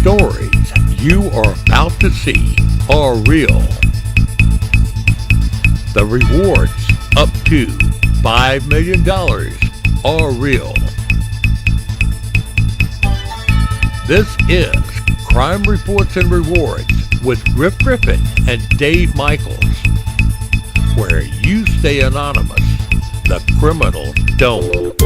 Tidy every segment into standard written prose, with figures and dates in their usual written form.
stories you are about to see are real. The rewards up to $5 million are real. This is Crime Reports and Rewards with Griff Griffin and Dave Michaels, where you stay anonymous, the criminals don't.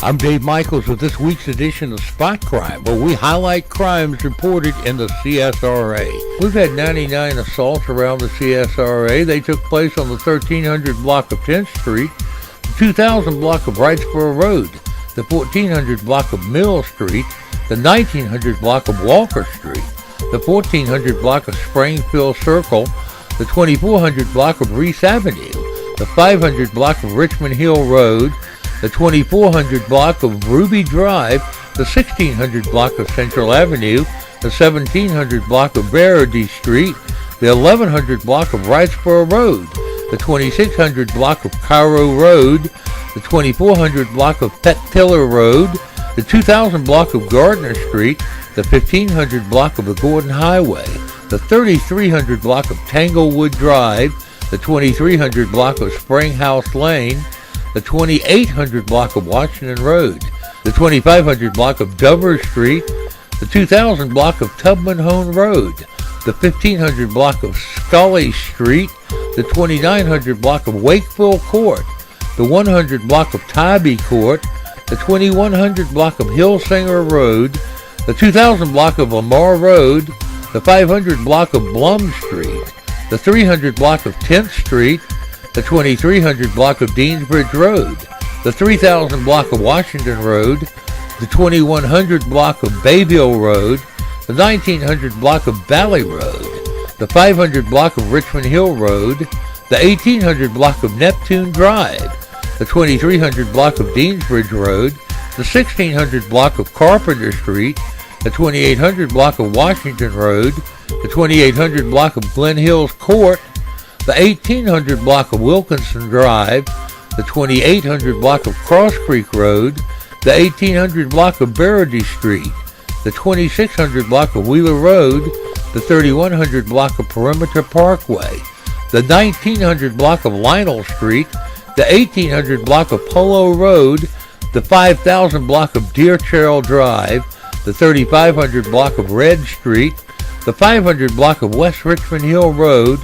I'm Dave Michaels with this week's edition of Spot Crime, where we highlight crimes reported in the CSRA. We've had 99 assaults around the CSRA. They took place on the 1300 block of 10th Street, the 2000 block of Wrightsboro Road, the 1400 block of Mill Street, the 1900 block of Walker Street, the 1400 block of Springfield Circle, the 2400 block of Reese Avenue, the 500 block of Richmond Hill Road, the 2400 block of Ruby Drive, the 1600 block of Central Avenue, the 1700 block of Verity Street, the 1100 block of Wrightsboro Road, the 2600 block of Cairo Road, the 2400 block of Tiller Road, the 2000 block of Gardner Street, the 1500 block of the Gordon Highway, the 3300 block of Tanglewood Drive, the 2300 block of Springhouse Lane, the 2800 block of Washington Road, the 2500 block of Dover Street, the 2000 block of Tubman Hone Road, the 1500 block of Scully Street, the 2900 block of Wakeville Court, the 100 block of Tybee Court, the 2100 block of Hillsinger Road, the 2000 block of Lamar Road, the 500 block of Blum Street, the 300 block of 10th Street, the 2300 block of Deansbridge Road, the 3000 block of Washington Road, the 2100 block of Bayville Road, the 1900 block of Valley Road, the 500 block of Richmond Hill Road, the 1800 block of Neptune Drive, the 2300 block of Deansbridge Road, the 1600 block of Carpenter Street, the 2800 block of Washington Road, the 2800 block of Glen Hills Court, the 1800 block of Wilkinson Drive, the 2800 block of Cross Creek Road, the 1800 block of Verity Street, the 2600 block of Wheeler Road, the 3100 block of Perimeter Parkway, the 1900 block of Lionel Street, the 1800 block of Polo Road, the 5000 block of Deer Trail Drive, the 3500 block of Red Street, the 500 block of West Richmond Hill Road,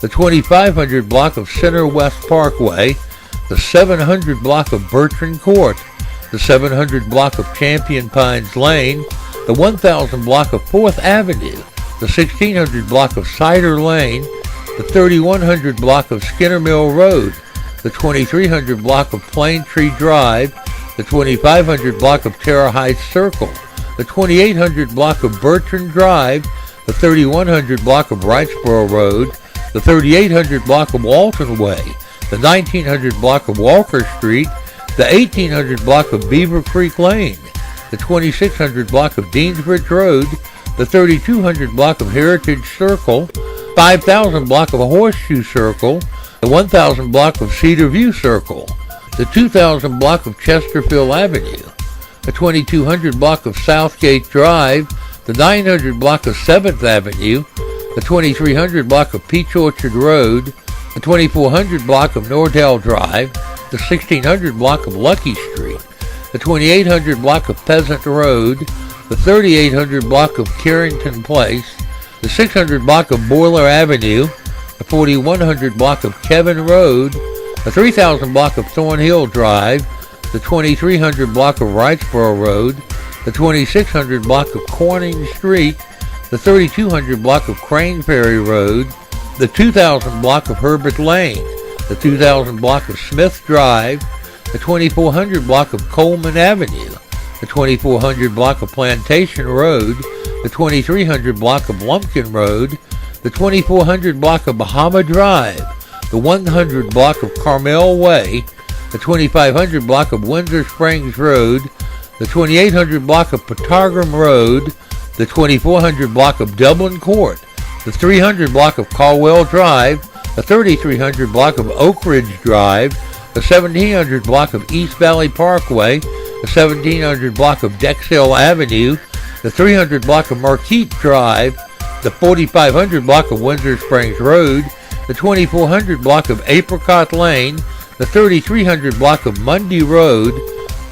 the 2500 block of Center West Parkway, the 700 block of Bertrand Court, the 700 block of Champion Pines Lane, the 1000 block of 4th Avenue, the 1600 block of Cider Lane, the 3100 block of Skinner Mill Road, the 2300 block of Plane Tree Drive, the 2500 block of Terra Heights Circle, the 2800 block of Bertrand Drive, the 3100 block of Wrightsboro Road, the 3800 block of Walton Way, the 1900 block of Walker Street, the 1800 block of Beaver Creek Lane, the 2600 block of Deansbridge Road, the 3200 block of Heritage Circle, 5000 block of Horseshoe Circle, the 1000 block of Cedar View Circle, the 2000 block of Chesterfield Avenue, the 2200 block of Southgate Drive, the 900 block of 7th Avenue, the 2300 block of Peach Orchard Road, the 2400 block of Nordell Drive, the 1600 block of Lucky Street, the 2800 block of Peasant Road, the 3800 block of Carrington Place, the 600 block of Boiler Avenue, the 4100 block of Kevin Road, the 3000 block of Thornhill Drive, the 2300 block of Wrightsboro Road, the 2600 block of Corning Street, the 3200 block of Crane Ferry Road, the 2000 block of Herbert Lane, the 2000 block of Smith Drive, the 2400 block of Coleman Avenue, the 2400 block of Plantation Road, the 2300 block of Lumpkin Road, the 2400 block of Bahama Drive, the 100 block of Carmel Way, the 2500 block of Windsor Springs Road, the 2800 block of Patagram Road, the 2400 block of Dublin Court, the 300 block of Caldwell Drive, the 3300 block of Oak Ridge Drive, the 1700 block of East Valley Parkway, the 1700 block of Dexhill Avenue, the 300 block of Marquette Drive, the 4500 block of Windsor Springs Road, the 2400 block of Apricot Lane, the 3300 block of Mundy Road,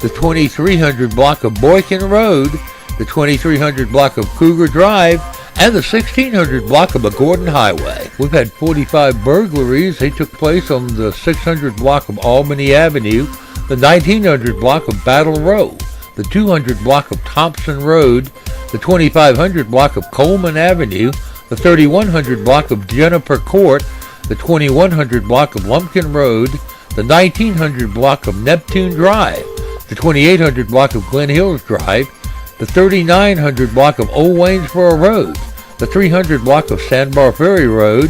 the 2300 block of Boykin Road, the 2300 block of Cougar Drive, and the 1600 block of the Gordon Highway. We've had 45 burglaries. They took place on the 600 block of Albany Avenue, the 1900 block of Battle Row, the 200 block of Thompson Road, the 2500 block of Coleman Avenue, the 3100 block of Jennifer Court, the 2100 block of Lumpkin Road, the 1900 block of Neptune Drive, the 2800 block of Glen Hills Drive, the 3900 block of Old Waynesboro Road, the 300 block of Sandbar Ferry Road,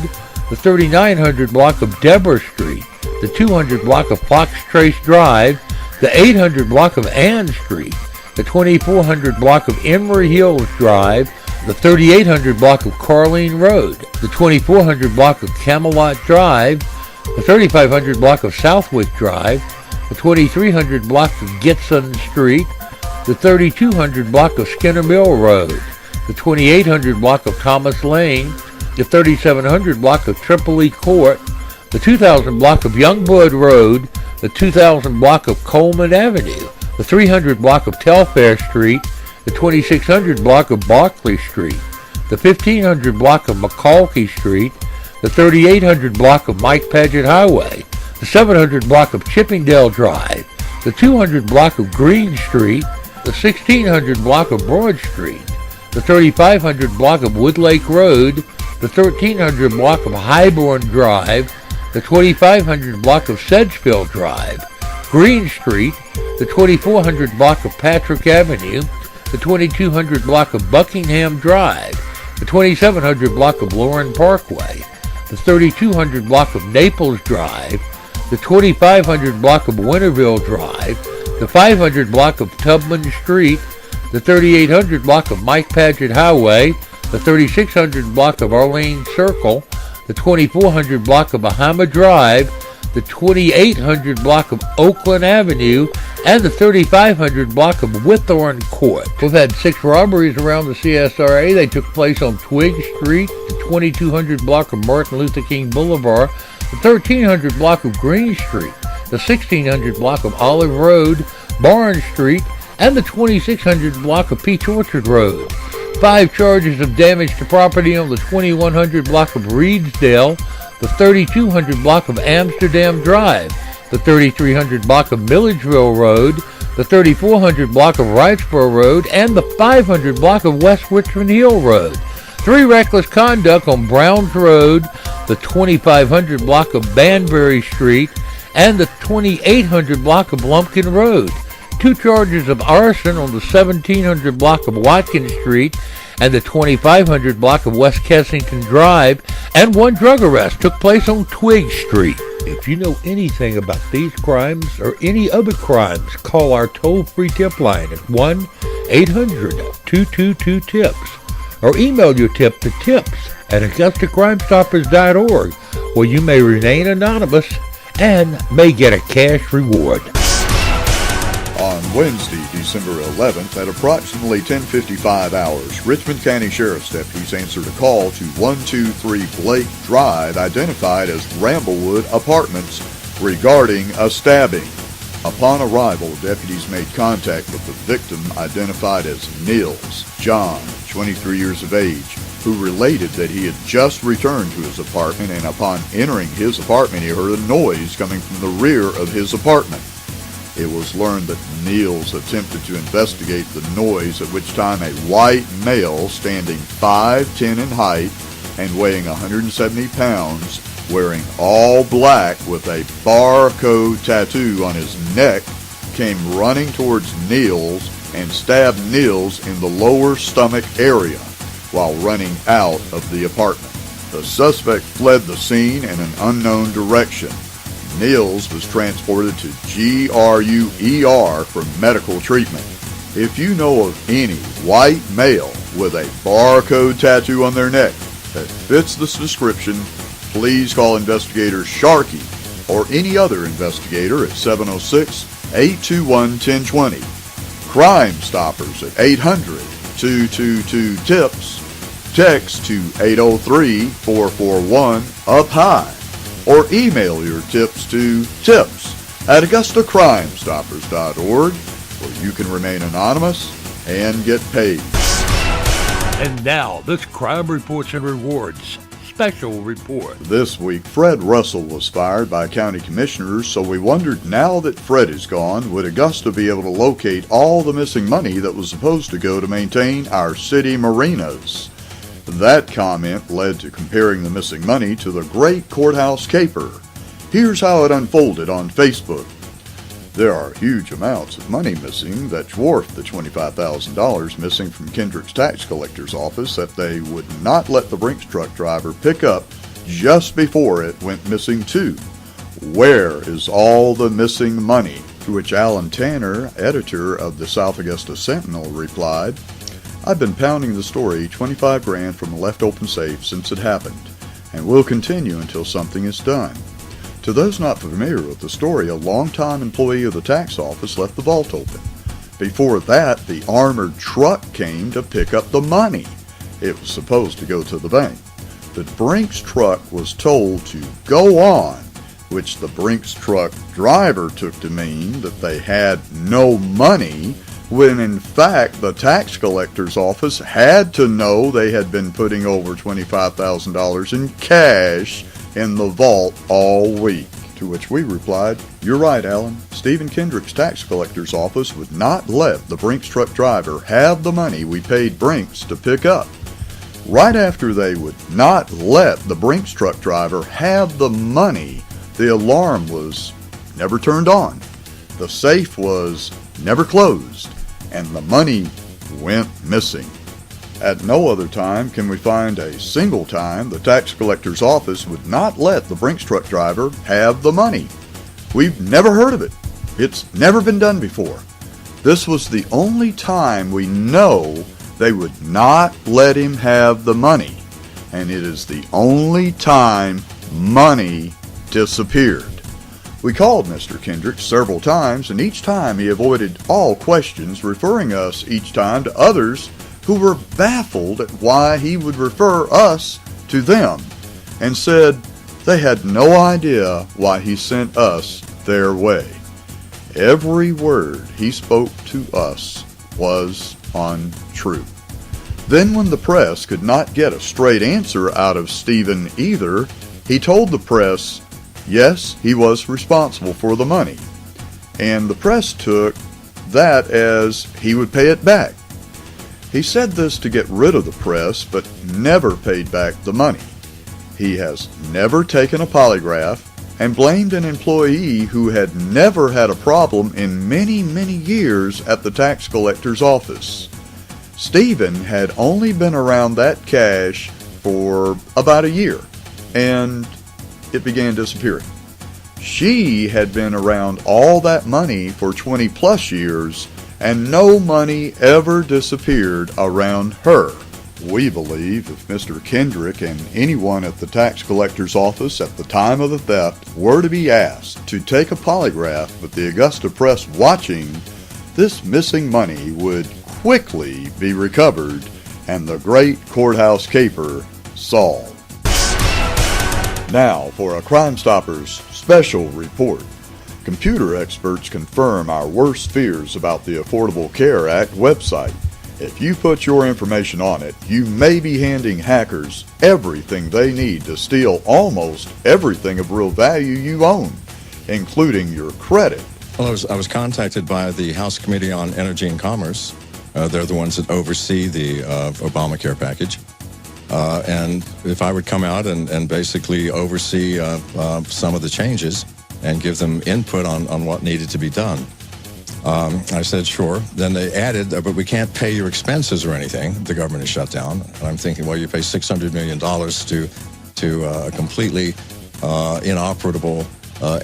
the 3900 block of Deborah Street, the 200 block of Fox Trace Drive, the 800 block of Ann Street, the 2400 block of Emory Hills Drive, the 3800 block of Carline Road, the 2400 block of Camelot Drive, the 3500 block of Southwick Drive, the 2300 block of Gitson Street, the 3200 block of Skinner Mill Road, the 2800 block of Thomas Lane, the 3700 block of Tripoli Court, the 2000 block of Youngblood Road, the 2000 block of Coleman Avenue, the 300 block of Telfair Street, the 2600 block of Barclay Street, the 1500 block of McCalkey Street, the 3800 block of Mike Paget Highway, the 700 block of Chippingdale Drive, the 200 block of Green Street, the 1600 block of Broad Street, the 3500 block of Woodlake Road, the 1300 block of Highborn Drive, the 2500 block of Sedgefield Drive, Green Street, the 2400 block of Patrick Avenue, the 2200 block of Buckingham Drive, the 2700 block of Lauren Parkway, the 3200 block of Naples Drive, the 2500 block of Winterville Drive, the 500 block of Tubman Street, the 3800 block of Mike Paget Highway, the 3600 block of Arlene Circle, the 2400 block of Bahama Drive, the 2800 block of Oakland Avenue, and the 3500 block of Whithorn Court. We've had 6 robberies around the CSRA. They took place on Twig Street, the 2200 block of Martin Luther King Boulevard, the 1300 block of Green Street, the 1600 block of Olive Road, Barnes Street, and the 2600 block of Peach Orchard Road. 5 charges of damage to property on the 2100 block of Reedsdale, the 3200 block of Amsterdam Drive, the 3300 block of Milledgeville Road, the 3400 block of Wrightsboro Road, and the 500 block of West Richmond Hill Road. 3 reckless conduct on Browns Road, the 2500 block of Banbury Street, and the 2800 block of Lumpkin Road. 2 charges of arson on the 1700 block of Watkins Street and the 2500 block of West Kensington Drive, and 1 drug arrest took place on Twig Street. If you know anything about these crimes or any other crimes, call our toll-free tip line at 1-800-222-TIPS or email your tip to tips@AugustaCrimeStoppers.org, where you may remain anonymous and may get a cash reward. On Wednesday, December 11th, at approximately 10:55 hours, Richmond County Sheriff's deputies answered a call to 123 Blake Drive, identified as Ramblewood Apartments, regarding a stabbing. Upon arrival, deputies made contact with the victim, identified as Niels John, 23 years of age, who related that he had just returned to his apartment, and upon entering his apartment, he heard a noise coming from the rear of his apartment. It was learned that Niels attempted to investigate the noise, at which time a white male standing 5'10" in height and weighing 170 pounds, wearing all black with a barcode tattoo on his neck, came running towards Niels and stabbed Niels in the lower stomach area while running out of the apartment. The suspect fled the scene in an unknown direction. Niels was transported to GRUER for medical treatment. If you know of any white male with a barcode tattoo on their neck that fits this description, please call investigator Sharkey or any other investigator at 706-821-1020. Crime Stoppers at 222-TIPS, text to 803-441-UP-HIGH, or email your tips to tips@AugustaCrimeStoppers.org, where you can remain anonymous and get paid. And now, this Crime Reports and Rewards special report. This week, Fred Russell was fired by county commissioners, so we wondered, now that Fred is gone, would Augusta be able to locate all the missing money that was supposed to go to maintain our city marinas? That comment led to comparing the missing money to the great courthouse caper. Here's how it unfolded on Facebook. There are huge amounts of money missing that dwarf the $25,000 missing from Kendrick's tax collector's office that they would not let the Brinks truck driver pick up just before it went missing too. Where is all the missing money? To which Alan Tanner, editor of the South Augusta Sentinel, replied, I've been pounding the story 25 grand from a left open safe since it happened, and will continue until something is done. To those not familiar with the story, a longtime employee of the tax office left the vault open. Before that, the armored truck came to pick up the money. It was supposed to go to the bank. The Brinks truck was told to go on, which the Brinks truck driver took to mean that they had no money, when in fact the tax collector's office had to know they had been putting over $25,000 in cash in the vault all week. To which we replied, you're right, Alan. Stephen Kendrick's tax collector's office would not let the Brinks truck driver have the money we paid Brinks to pick up. Right after they would not let the Brinks truck driver have the money, the alarm was never turned on, the safe was never closed, and the money went missing. At no other time can we find a single time the tax collector's office would not let the Brinks truck driver have the money. We've never heard of it. It's never been done before. This was the only time we know they would not let him have the money, and it is the only time money disappeared. We called Mr. Kendrick several times, and each time he avoided all questions, referring us each time to others who were baffled at why he would refer us to them, and said they had no idea why he sent us their way. Every word he spoke to us was untrue. Then when the press could not get a straight answer out of Stephen either, he told the press, yes, he was responsible for the money, and the press took that as he would pay it back. He said this to get rid of the press, but never paid back the money. He has never taken a polygraph and blamed an employee who had never had a problem in many, many years at the tax collector's office. Stephen had only been around that cash for about a year, and it began disappearing. She had been around all that money for 20 plus years, and no money ever disappeared around her. We believe if Mr. Kendrick and anyone at the tax collector's office at the time of the theft were to be asked to take a polygraph with the Augusta press watching, this missing money would quickly be recovered and the great courthouse caper solved. Now for a Crime Stoppers special report. Computer experts confirm our worst fears about the Affordable Care Act website. If you put your information on it, you may be handing hackers everything they need to steal almost everything of real value you own, including your credit. Well, I was contacted by the House Committee on Energy and Commerce. They're the ones that oversee the Obamacare package. And if I would come out and basically oversee some of the changes and give them input on what needed to be done. I said, sure. Then they added, but we can't pay your expenses or anything. The government is shut down. And I'm thinking, well, you pay $600 million to a completely inoperable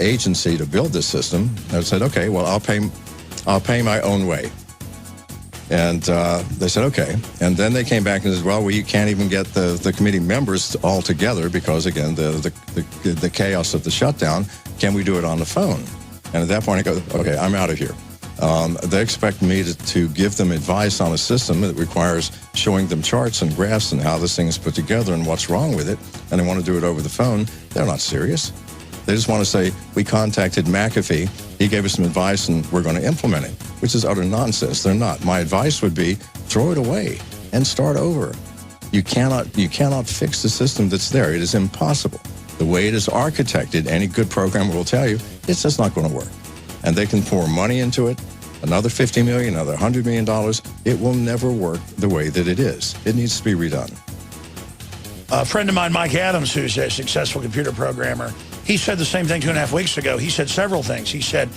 agency to build this system. And I said, okay, well, I'll pay my own way. And they said, okay. And then they came back and said, well, we can't even get the committee members all together because, again, the chaos of the shutdown. Can we do it on the phone? And at that point, I go, okay, I'm out of here. They expect me to give them advice on a system that requires showing them charts and graphs and how this thing is put together and what's wrong with it, and they want to do it over the phone. They're not serious. They just want to say, we contacted McAfee, he gave us some advice, and we're going to implement it, which is utter nonsense. They're not. My advice would be, throw it away and start over. You cannot fix the system that's there. It is impossible. The way it is architected, any good programmer will tell you, it's just not going to work. And they can pour money into it, another $50 million, another $100 million. It will never work the way that it is. It needs to be redone. A friend of mine, Mike Adams, who's a successful computer programmer, he said the same thing 2.5 weeks ago. He said several things. He said,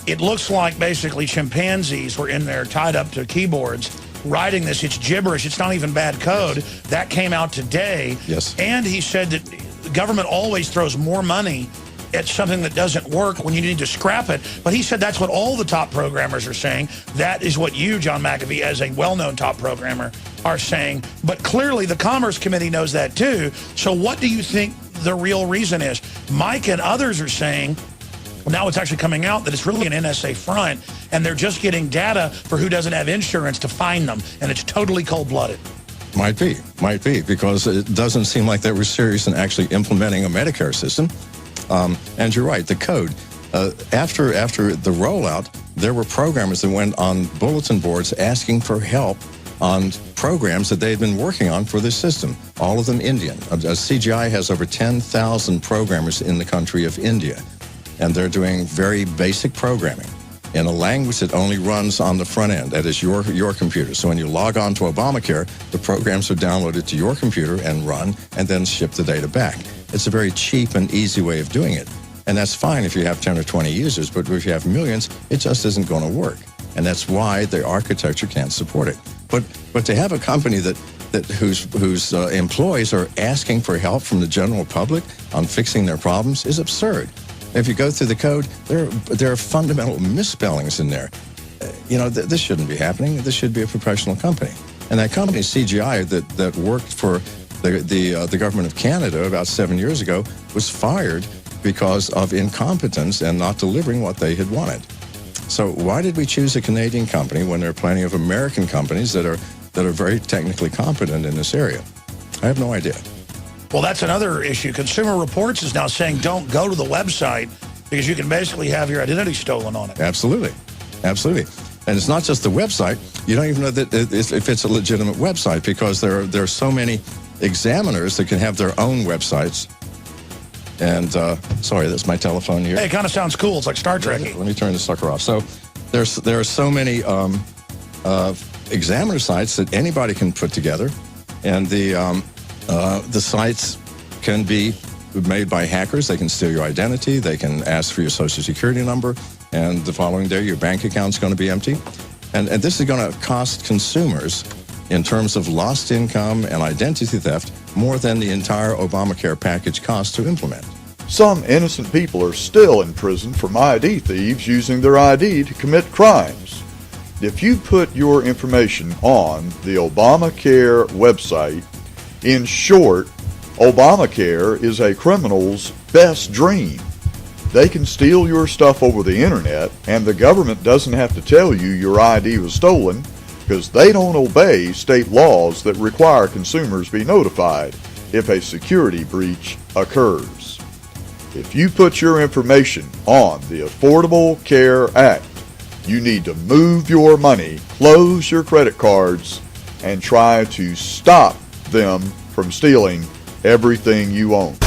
it looks like basically chimpanzees were in there tied up to keyboards writing this. It's gibberish. It's not even bad code. Yes. That came out today. Yes. And he said that the government always throws more money at something that doesn't work when you need to scrap it. But he said that's what all the top programmers are saying. That is what you, John McAfee, as a well-known top programmer, are saying. But clearly the Commerce Committee knows that too. So what do you think the real reason is? Mike and others are saying, well, now it's actually coming out that it's really an NSA front, and they're just getting data for who doesn't have insurance to find them, and it's totally cold-blooded. Might be, because it doesn't seem like they were serious in actually implementing a Medicare system. And you're right, the code. After the rollout, there were programmers that went on bulletin boards asking for help on programs that they had been working on for this system, all of them Indian. CGI has over 10,000 programmers in the country of India, and they're doing very basic programming in a language that only runs on the front end, that is your computer. So when you log on to Obamacare, the programs are downloaded to your computer and run, and then ship the data back. It's a very cheap and easy way of doing it. And that's fine if you have 10 or 20 users, but if you have millions, it just isn't going to work. And that's why the architecture can't support it. But to have a company whose employees are asking for help from the general public on fixing their problems is absurd. If you go through the code, there are fundamental misspellings in there. This shouldn't be happening. This should be a professional company. And that company, CGI, that worked for the government of Canada about 7 years ago, was fired because of incompetence and not delivering what they had wanted. So why did we choose a Canadian company when there are plenty of American companies that are very technically competent in this area? I have no idea. Well, that's another issue. Consumer Reports is now saying don't go to the website because you can basically have your identity stolen on it. Absolutely. And it's not just the website. You don't even know that if it's a legitimate website, because there are so many examiners that can have their own websites. And sorry, that's my telephone here. Hey, it kind of sounds cool. It's like Star Trek. Let me turn the sucker off. So there are so many examiner sites that anybody can put together, and the sites can be made by hackers. They can steal your identity. They can ask for your social security number, and the following day your bank account's going to be empty. And this is going to cost consumers, in terms of lost income and identity theft, more than the entire Obamacare package cost to implement. Some innocent people are still in prison from ID thieves using their ID to commit crimes. If you put your information on the Obamacare website, in short, Obamacare is a criminal's best dream. They can steal your stuff over the internet, and the government doesn't have to tell you your ID was stolen, because they don't obey state laws that require consumers be notified if a security breach occurs. If you put your information on the Affordable Care Act, you need to move your money, close your credit cards, and try to stop them from stealing everything you own.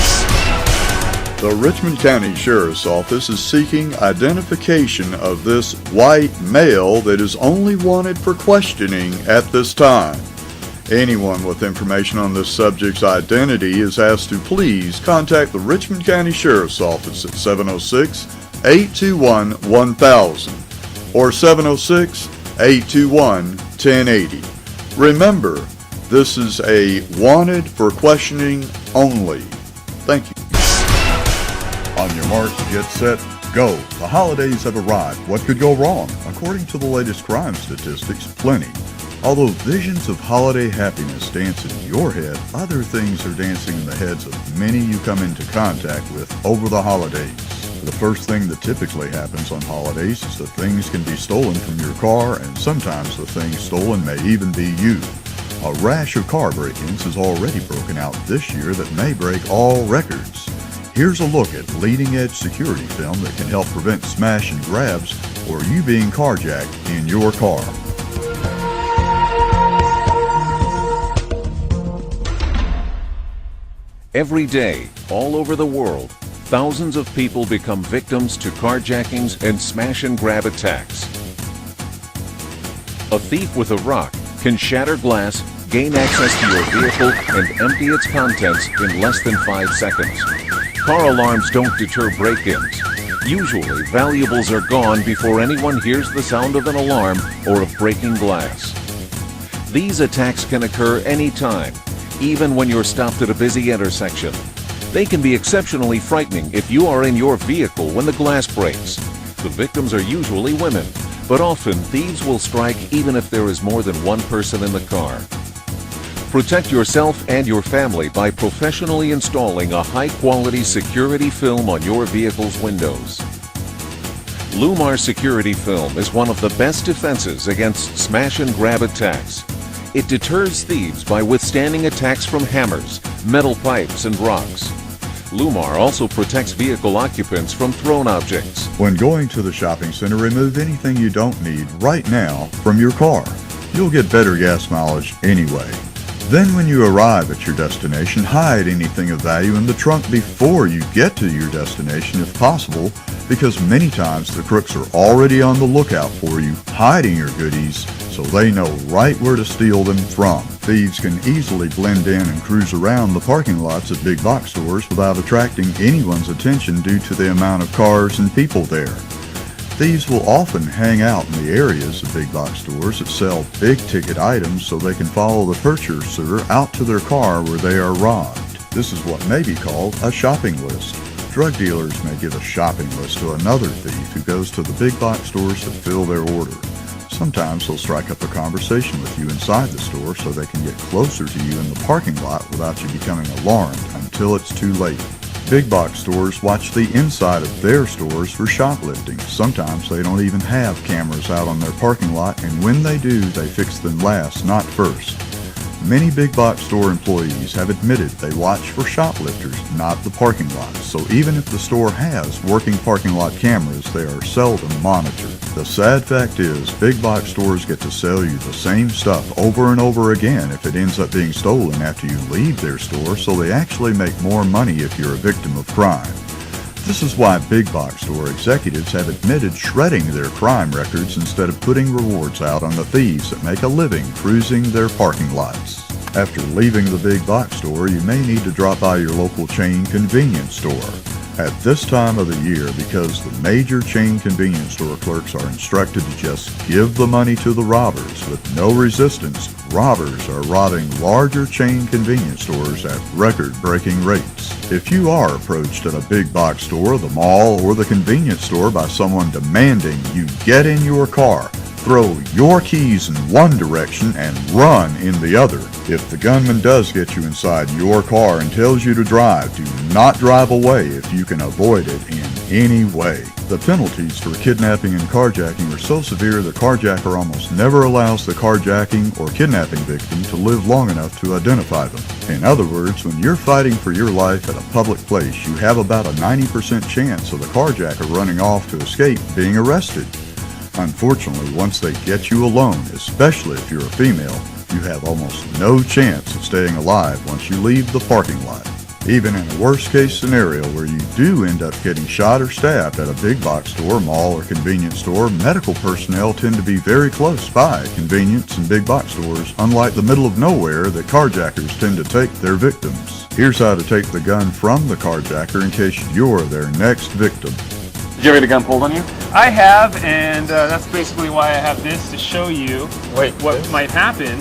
The Richmond County Sheriff's Office is seeking identification of this white male that is only wanted for questioning at this time. Anyone with information on this subject's identity is asked to please contact the Richmond County Sheriff's Office at 706-821-1000 or 706-821-1080. Remember, this is a wanted for questioning only. Thank you. On your marks, get set, go. The holidays have arrived. What could go wrong? According to the latest crime statistics, plenty. Although visions of holiday happiness dance in your head, other things are dancing in the heads of many you come into contact with over the holidays. The first thing that typically happens on holidays is that things can be stolen from your car, and sometimes the things stolen may even be you. A rash of car break-ins has already broken out this year that may break all records. Here's a look at leading-edge security film that can help prevent smash and grabs or you being carjacked in your car. Every day, all over the world, thousands of people become victims to carjackings and smash and grab attacks. A thief with a rock can shatter glass, gain access to your vehicle, and empty its contents in less than 5 seconds. Car alarms don't deter break-ins. Usually, valuables are gone before anyone hears the sound of an alarm or of breaking glass. These attacks can occur anytime, even when you're stopped at a busy intersection. They can be exceptionally frightening if you are in your vehicle when the glass breaks. The victims are usually women, but often thieves will strike even if there is more than one person in the car. Protect yourself and your family by professionally installing a high-quality security film on your vehicle's windows. Lumar Security Film is one of the best defenses against smash and grab attacks. It deters thieves by withstanding attacks from hammers, metal pipes, and rocks. Lumar also protects vehicle occupants from thrown objects. When going to the shopping center, remove anything you don't need right now from your car. You'll get better gas mileage anyway. Then when you arrive at your destination, hide anything of value in the trunk before you get to your destination if possible, because many times the crooks are already on the lookout for you, hiding your goodies, so they know right where to steal them from. Thieves can easily blend in and cruise around the parking lots at big box stores without attracting anyone's attention due to the amount of cars and people there. Thieves will often hang out in the areas of big box stores that sell big ticket items so they can follow the purchaser out to their car where they are robbed. This is what may be called a shopping list. Drug dealers may give a shopping list to another thief who goes to the big box stores to fill their order. Sometimes they'll strike up a conversation with you inside the store so they can get closer to you in the parking lot without you becoming alarmed until it's too late. Big box stores watch the inside of their stores for shoplifting. Sometimes they don't even have cameras out on their parking lot, and when they do, they fix them last, not first. Many big box store employees have admitted they watch for shoplifters, not the parking lot. So even if the store has working parking lot cameras, they are seldom monitored. The sad fact is, big box stores get to sell you the same stuff over and over again if it ends up being stolen after you leave their store, so they actually make more money if you're a victim of crime. This is why big box store executives have admitted shredding their crime records instead of putting rewards out on the thieves that make a living cruising their parking lots. After leaving the big box store, you may need to drop by your local chain convenience store. At this time of the year, because the major chain convenience store clerks are instructed to just give the money to the robbers with no resistance, robbers are robbing larger chain convenience stores at record-breaking rates. If you are approached at a big box store, the mall, or the convenience store by someone demanding you get in your car, throw your keys in one direction and run in the other. If the gunman does get you inside your car and tells you to drive, do not drive away if you can avoid it in any way. The penalties for kidnapping and carjacking are so severe the carjacker almost never allows the carjacking or kidnapping victim to live long enough to identify them. In other words, when you're fighting for your life at a public place, you have about a 90% chance of the carjacker running off to escape being arrested. Unfortunately, once they get you alone, especially if you're a female, you have almost no chance of staying alive once you leave the parking lot. Even in a worst-case scenario where you do end up getting shot or stabbed at a big box store, mall, or convenience store, medical personnel tend to be very close by convenience and big box stores, unlike the middle of nowhere that carjackers tend to take their victims. Here's how to take the gun from the carjacker in case you're their next victim. Did you ever get a gun pulled on you? I have, and that's basically why I have this to show you what might happen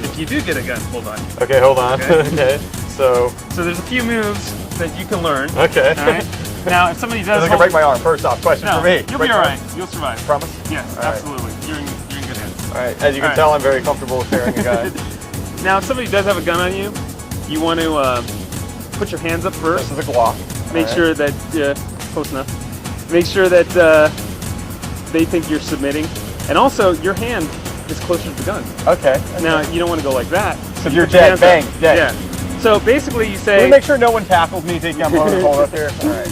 if you do get a gun pulled on you. Okay, hold on. Okay. So there's a few moves that you can learn. Okay. All right. Now, if somebody does, I can break my arm. First off, question for me. You'll be all right. You'll survive. Promise? Yes, all right. absolutely. You're in good hands. All right. As you can tell, I'm very comfortable with carrying a gun. Now, if somebody does have a gun on you, you want to put your hands up first. This is a Glock. Make sure that close enough. Make sure that they think you're submitting. And also, your hand is closer to the gun. Okay. Now, you don't want to go like that. So you're dead. Bang. Dead. Yeah. So basically, you say... Can we make sure no one tackles me taking out motor hole up here? All right.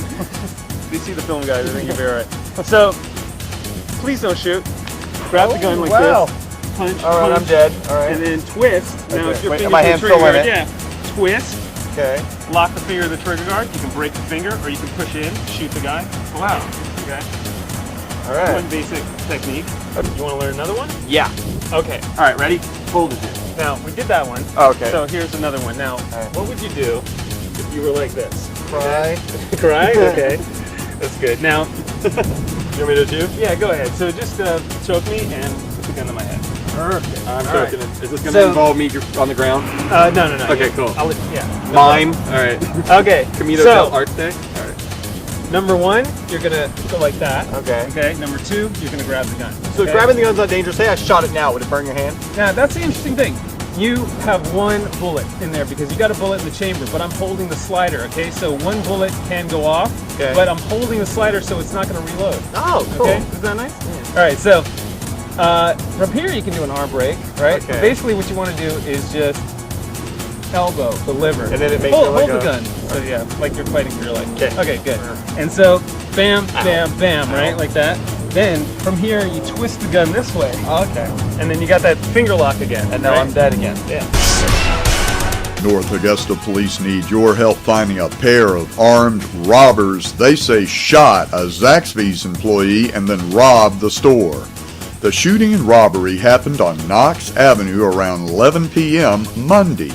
You see the film, guys. I think you'll be all right. So, please don't shoot. Grab the gun like this. Punch, all right, punch, I'm dead. All right. And then twist. Now, if your Wait, finger's my in the hand's trigger still in guard, it. yeah. Twist. Okay. Lock the finger of the trigger guard. You can break the finger, or you can push in, shoot the guy, pull out. Okay. All right. One basic technique. You want to learn another one? Yeah. Okay. All right. Ready? Hold it in. Now we did that one. Okay. So here's another one. Now, what would you do if you were like this? Cry. Cry. Okay. That's good. Now, You want me to do? yeah, go ahead. So just choke me and put the gun to my head. Perfect. I'm All joking. right. Is this going to involve me on the ground? No. Okay, cool. Yeah. Mime. All right. Okay. Camino so, del Arte. All right. number one, you're gonna go like that. Okay. Okay. Number two, you're gonna grab the gun. So okay? grabbing the gun's not dangerous. Say I shot it now. Would it burn your hand? Now that's the interesting thing. You have one bullet in there because you got a bullet in the chamber, but I'm holding the slider, okay? So one bullet can go off, Okay. but I'm holding the slider so it's not going to reload. Oh, cool. Okay, is that nice? Yeah. All right, so from here you can do an arm break, right? Okay. Basically what you want to do is just elbow the liver. And then it makes hold it like the a- gun. So yeah, like you're fighting for your life. Okay. Okay, good. And so bam, bam, bam, right? Like that. Then from here you twist the gun this way. Okay. And then you got that finger lock again. And now right? I'm dead again. Yeah. North Augusta police need your help finding a pair of armed robbers they say shot a Zaxby's employee and then robbed the store. The shooting and robbery happened on Knox Avenue around 11 p.m. Monday.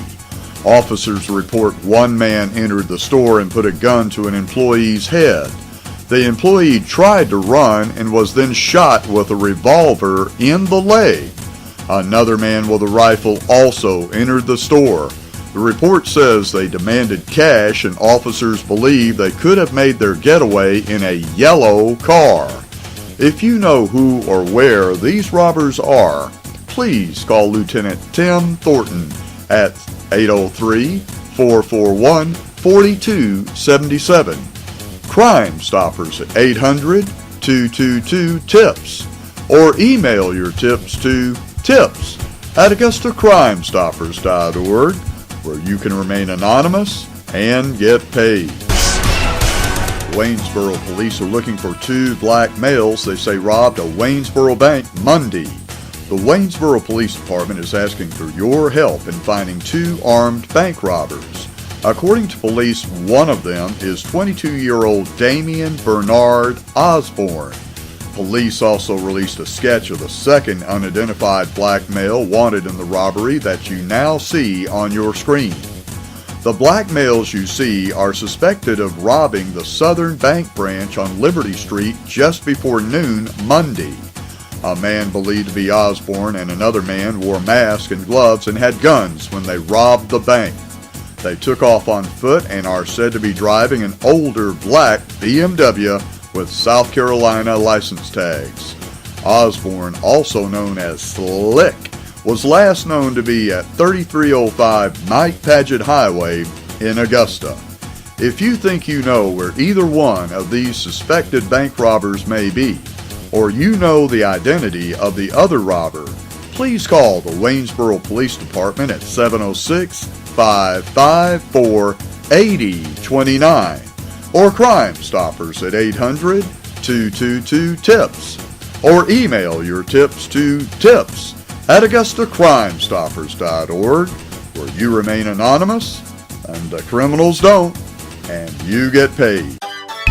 Officers report one man entered the store and put a gun to an employee's head. The employee tried to run and was then shot with a revolver in the leg. Another man with a rifle also entered the store. The report says they demanded cash and officers believe they could have made their getaway in a yellow car. If you know who or where these robbers are, please call Lieutenant Tim Thornton at 803-441-4277. Crime Stoppers at 800-222-TIPS. Or email your tips to tips@AugustaCrimeStoppers.org, where you can remain anonymous and get paid. Waynesboro police are looking for two black males they say robbed a Waynesboro bank Monday. The Waynesboro Police Department is asking for your help in finding two armed bank robbers. According to police, one of them is 22-year-old Damian Bernard Osborne. Police also released a sketch of the second unidentified black male wanted in the robbery that you now see on your screen. The black males you see are suspected of robbing the Southern Bank branch on Liberty Street just before noon Monday. A man believed to be Osborne and another man wore masks and gloves and had guns when they robbed the bank. They took off on foot and are said to be driving an older black BMW with South Carolina license tags. Osborne, also known as Slick, was last known to be at 3305 Knight Paget Highway in Augusta. If you think you know where either one of these suspected bank robbers may be, or you know the identity of the other robber, please call the Waynesboro Police Department at 706-554-8029 or Crime Stoppers at 800-222-TIPS, or email your tips to tips@AugustaCrimeStoppers.org, where you remain anonymous and the criminals don't, and you get paid.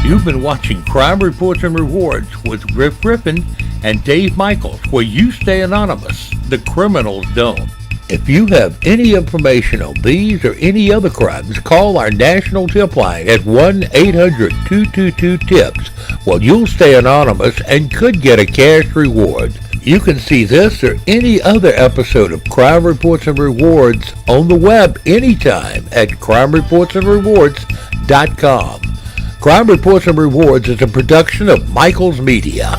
You've been watching Crime Reports and Rewards with Griff Griffin and Dave Michaels, where you stay anonymous. The criminals don't. If you have any information on these or any other crimes, call our national tip line at 1-800-222-TIPS. Well, you'll stay anonymous and could get a cash reward. You can see this or any other episode of Crime Reports and Rewards on the web anytime at crimereportsandrewards.com. Crime Reports and Rewards is a production of Michaels Media.